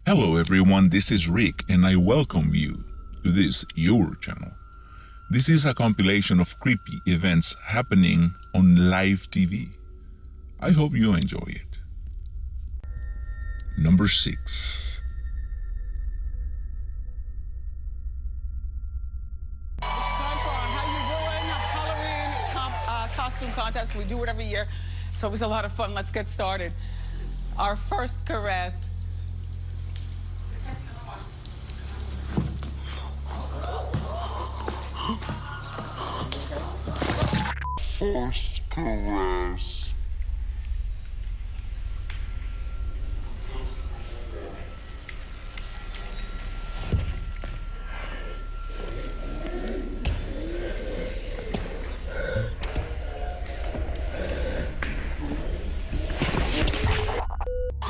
Hello everyone, this is Rick and I welcome you to this your channel. This is a compilation of creepy events happening on live TV. I hope you enjoy it. Number 6. It's time for our How You Doing Halloween costume contest. We do it every year. It's always a lot of fun. Let's get started. Our first caress. First caress.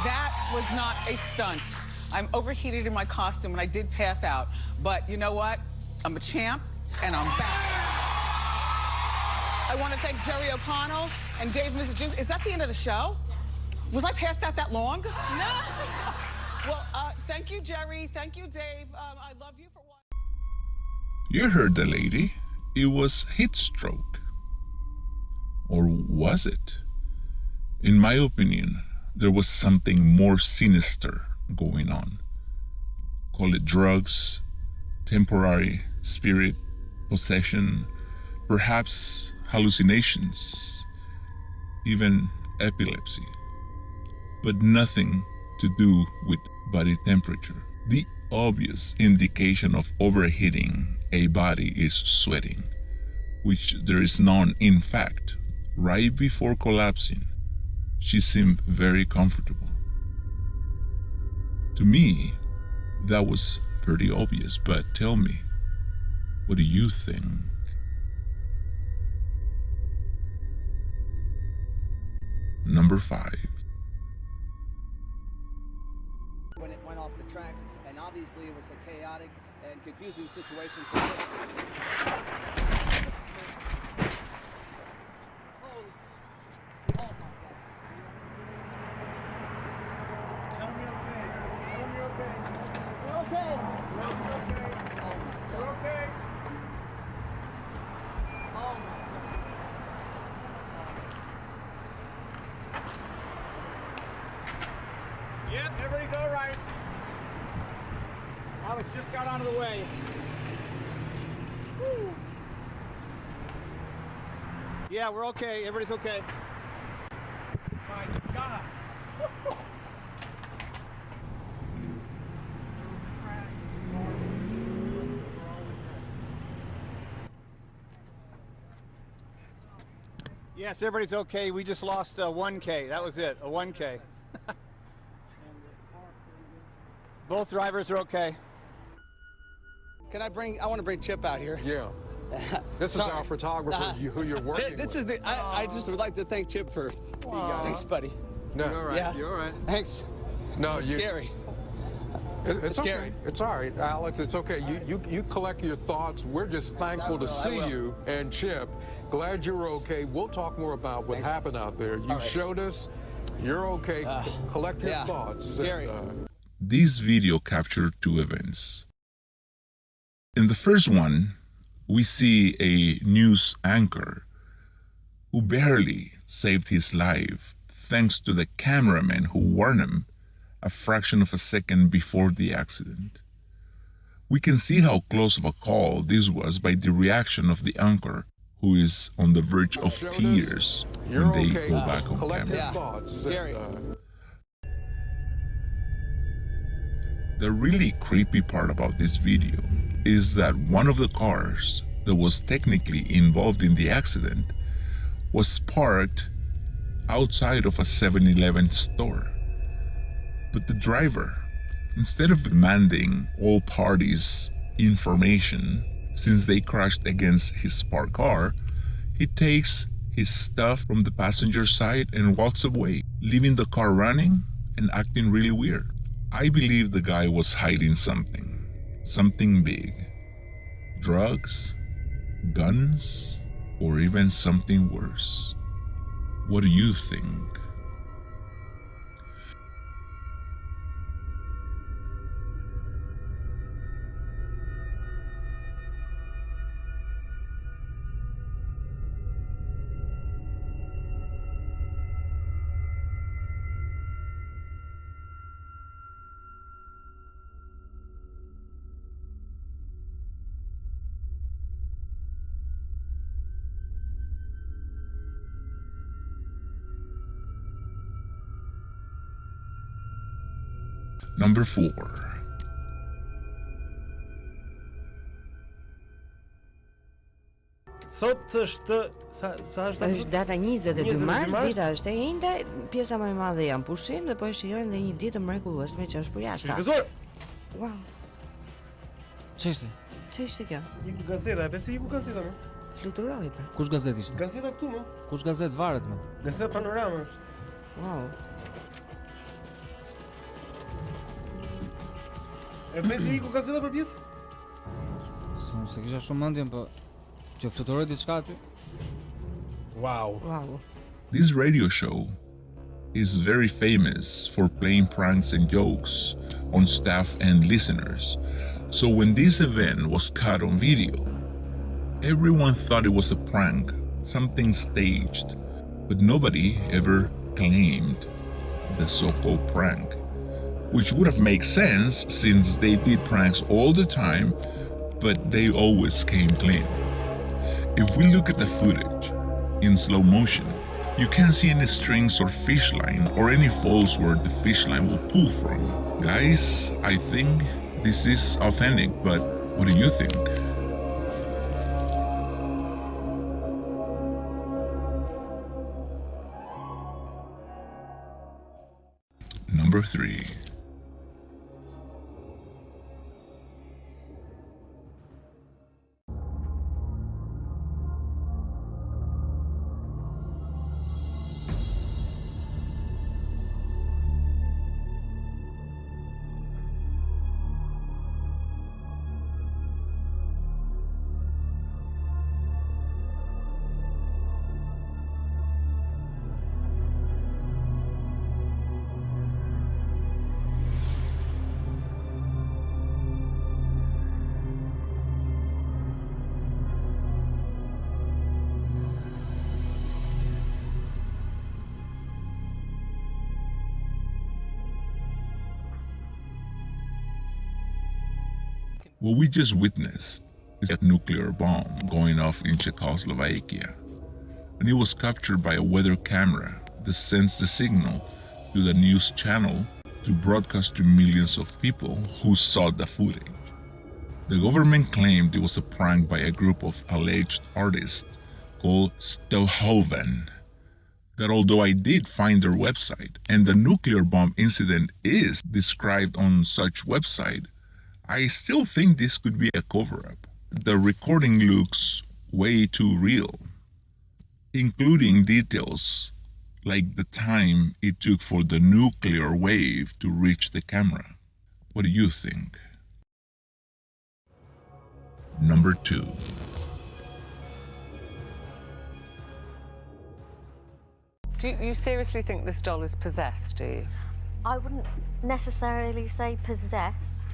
That was not a stunt. I'm overheated in my costume and I did pass out. But you know what? I'm a champ and I'm back. I want to thank Jerry O'Connell and Dave Mrs. Is that the end of the show? Was I passed out that long? No. Well, thank you, Jerry. Thank you, Dave. I love you for watching. You heard the lady. It was heat stroke. Or was it? In my opinion, there was something more sinister going on. Call it drugs, temporary spirit possession, perhaps hallucinations, even epilepsy, but nothing to do with body temperature. The obvious indication of overheating a body is sweating, which there is none. In fact, right before collapsing, she seemed very comfortable. To me, that was pretty obvious, but tell me, what do you think? Number 5. When it went off the tracks, and obviously it was a chaotic and confusing situation for me. Yep, everybody's all right. Alex just got out of the way. Woo. Yeah, we're okay. Everybody's okay. My God. Yes, everybody's okay. We just lost 1K. That was it, a 1K. Both drivers are okay. I want to bring Chip out here. Yeah. This is our photographer who you're working This with. is I just would like to thank Chip for. Thanks, buddy. No, You're all right. Yeah. You're all right. Thanks. no, It's scary. It's scary. okay. It's all right, Alex. It's okay. You collect your thoughts. We're just thankful to see you. And Chip, glad you're okay. We'll talk more about what happened out there. You right. showed us you're okay. Collect your yeah. thoughts. Scary. This video captured 2 events. In the first one, we see a news anchor who barely saved his life thanks to the cameraman who warned him a fraction of a second before the accident. We can see how close of a call this was by the reaction of the anchor, who is on the verge of tears You're when they okay. go back on Collect camera. your thoughts. Scary. The really creepy part about this video is that one of the cars that was technically involved in the accident was parked outside of a 7-Eleven store. But the driver, instead of demanding all parties information since they crashed against his parked car, he takes his stuff from the passenger side and walks away, leaving the car running and acting really weird. I believe the guy was hiding something big. Drugs, guns, or even something worse. What do you think? Number 4. Sot është sa është? Është data 22 mars, dita është e njëjta, pjesa më e madhe janë pushim dhe po e shijojnë dhe një ditë mrekullueshme që është për jashtë. Gëzuar. Wow. Ç'është? Ç'ishte kjo? Iku gazeta, e besi iku gazeta më. Fluturoi pra. Kush gazet ishte? Gazeta këtu më. Kush gazet varet më? Gazeta Panorama është. Wow. E besi iku gazeta për vjet? Se kisha shumë mendjen, po që fluturoi diçka aty. Wow. Wow. This radio show is very famous for playing pranks and jokes on staff and listeners. So when this event was caught on video, everyone thought it was a prank, something staged, but nobody ever claimed the so-called prank, which would have made sense since they did pranks all the time, but they always came clean. If we look at the footage in slow motion, you can't see any strings or fish line or any falls where the fish line will pull from. Guys, I think this is authentic, but what do you think? Number 3. What we just witnessed is a nuclear bomb going off in Czechoslovakia, and it was captured by a weather camera that sends the signal to the news channel to broadcast to millions of people who saw the footage. The government claimed it was a prank by a group of alleged artists called Stillhoven. That although I did find their website and the nuclear bomb incident is described on such website, I still think this could be a cover-up. The recording looks way too real, including details like the time it took for the nuclear wave to reach the camera. What do you think? Number 2. Do you seriously think this doll is possessed, do you? I wouldn't necessarily say possessed,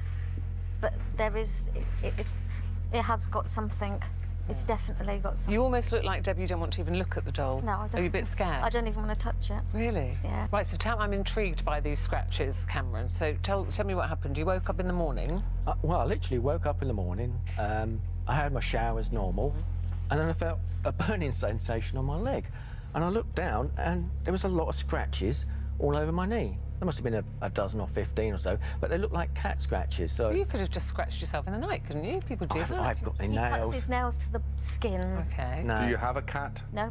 but there is, it has got something. It's definitely got something. You almost look like, Debbie, you don't want to even look at the doll. No, I don't. Are you a bit scared? I don't even want to touch it. Really? Yeah. Right, so I'm intrigued by these scratches, Cameron. So tell me what happened. You woke up in the morning? Well, I literally woke up in the morning. I had my shower as normal, and then I felt a burning sensation on my leg. And I looked down, and there was a lot of scratches all over my knee. There must have been a dozen or 15 or so, but they looked like cat scratches. So you could have just scratched yourself in the night, couldn't you? People do that. I've got the nails. He cuts his nails to the skin. Okay. No. Do you have a cat? No.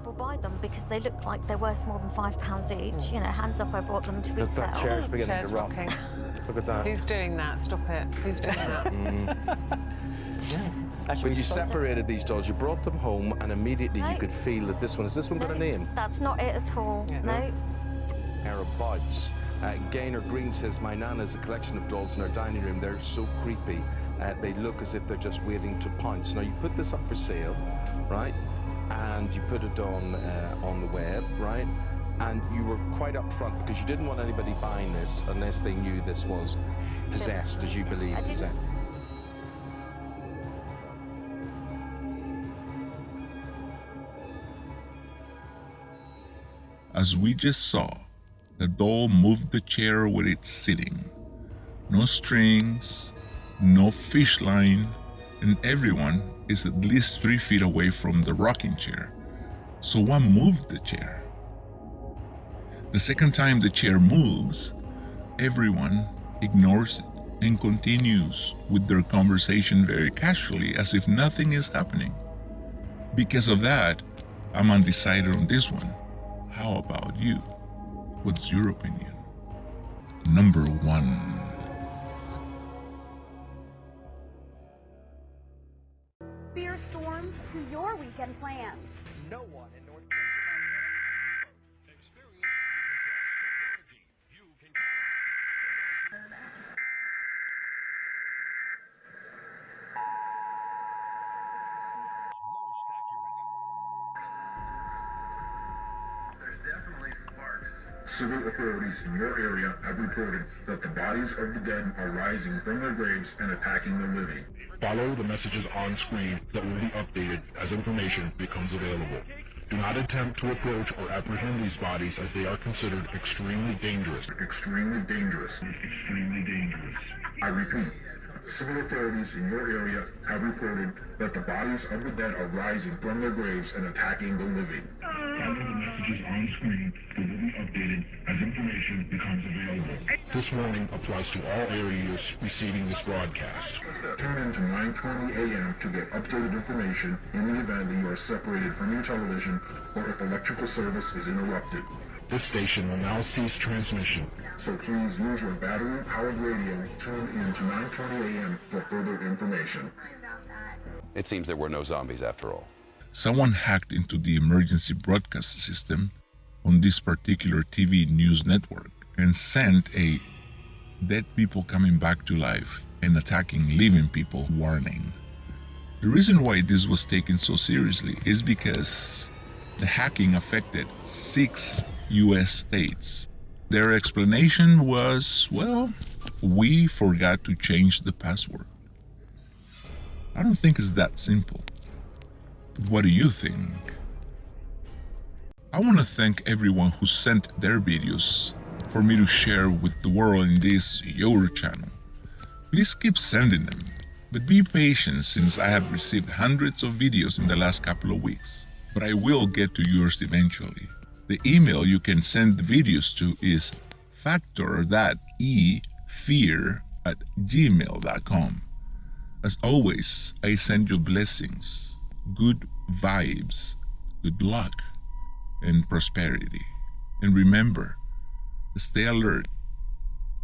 We'll buy them because they look like they're worth more than £5 each. You know, hands up, I bought them to Look, resell. that chair's beginning Chair's to rock. rocking. Look at that. Who's doing that? Stop it. Who's doing that? Yeah. But you separated these dolls, you brought them home, and immediately you could feel that this one, has this one got a name? That's not it at all. Yeah. No. Arab Bites. Gaynor Green says, my nan has a collection of dolls in her dining room. They're so creepy. They look as if they're just waiting to pounce. Now, you put this up for sale, right? And you put it on the web, right? And you were quite upfront because you didn't want anybody buying this unless they knew this was possessed, as you believe. I didn't. As we just saw, the doll moved the chair where it's sitting. No strings, no fish line, and everyone is at least 3 feet away from the rocking chair. So one moved the chair. The second time the chair moves, everyone ignores it and continues with their conversation very casually as if nothing is happening. Because of that, I'm undecided on this one. How about you? What's your opinion? Number 1. Fear storms to your weekend plans. No one in North Carolina experience technology you can most accurate. There's definitely sparks. Civil authorities in your area have reported that the bodies of the dead are rising from their graves and attacking the living. Follow the messages on screen that will be updated as information becomes available. Do not attempt to approach or apprehend these bodies as they are considered extremely dangerous. Extremely dangerous. Extremely dangerous. I repeat, civil authorities in your area have reported that the bodies of the dead are rising from their graves and attacking the living. Follow the messages on screen that will be updated as information becomes available. This warning applies to all areas receiving this broadcast. Tune in to 9:20 a.m. to get updated information in the event that you are separated from your television or if electrical service is interrupted. This station will now cease transmission. So please use your battery-powered radio. Tune in to 9:20 a.m. for further information. It seems there were no zombies after all. Someone hacked into the emergency broadcast system on this particular TV news network and sent a dead people coming back to life and attacking living people warning. The reason why this was taken so seriously is because the hacking affected 6 US states. Their explanation was, well, we forgot to change the password. I don't think it's that simple. But what do you think? I want to thank everyone who sent their videos for me to share with the world in this your channel. Please keep sending them, but be patient since I have received hundreds of videos in the last couple of weeks. But I will get to yours eventually. The email you can send the videos to is factor.efear@gmail.com. As always, I send you blessings, good vibes, good luck, and prosperity. And remember, stay alert,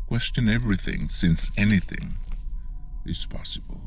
question everything since anything is possible.